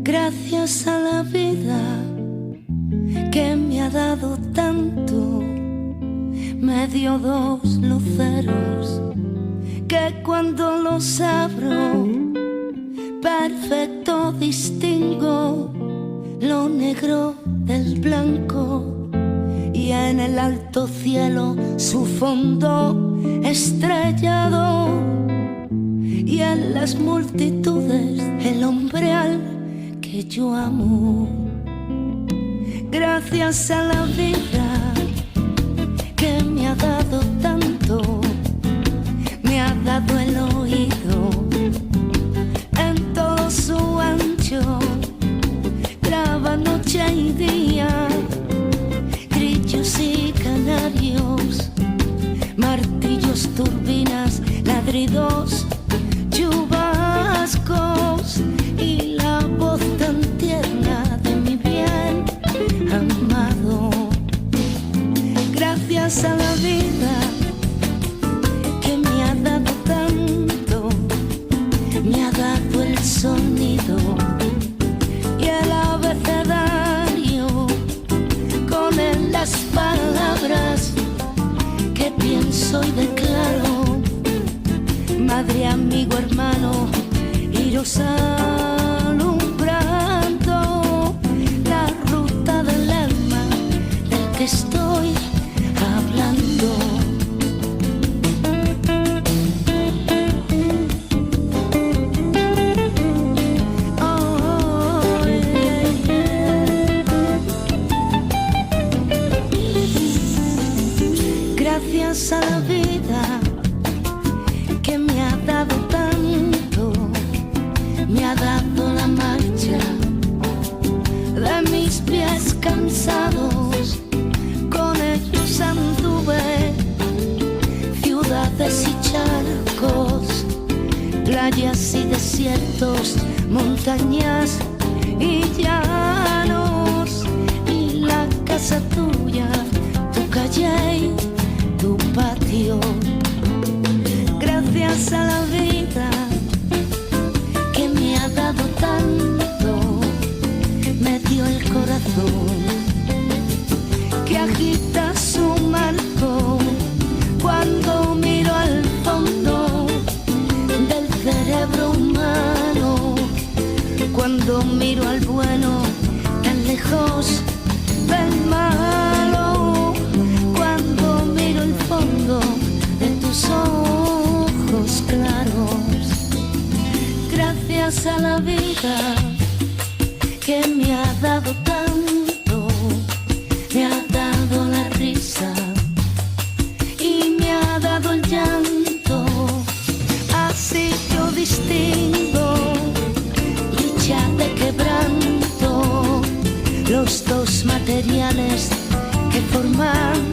Gracias a la vida que me ha dado tanto, me dio dos luceros que cuando los abro perfecto distingo lo negro del blanco, y en el alto cielo su fondo estrellado, y en las multitudes el hombreal que yo amo. Gracias a la vida que me ha dado tanto, me ha dado el oído en todo su ancho, graba noche y día, grillos y canarios, martillos, turbinas, ladridos, chubascos, y la voz tan tierna de mi bien amado. Gracias a la vida que me ha dado tanto, me ha dado el sonido y el abecedario, con él las palabras que pienso y declaro. Madre, amigo, hermano, iros alumbrando la ruta del alma del que estoy hablando. Oh, yeah, yeah. Gracias a la vida que me ha dado tanto, me ha dado la marcha de mis pies cansados, con ellos anduve ciudades y charcos, playas y desiertos, montañas y llanos, y la casa tuya, tu calle y tu patio. Gracias a la vida que me ha dado tanto, me dio el corazón que agita su marco cuando miro al fondo del cerebro humano, cuando miro al bueno tan lejos del malo, cuando miro el fondo de tus ojos claros. Gracias a la vida que me ha dado tanto, me ha dado la risa y me ha dado el llanto. Así yo distingo dicha de quebranto, los dos materiales que forman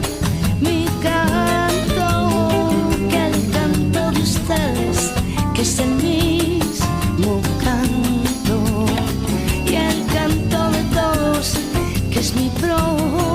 mi canto, que el canto de ustedes, que es el mismo canto, y el canto de todos, que es mi propio.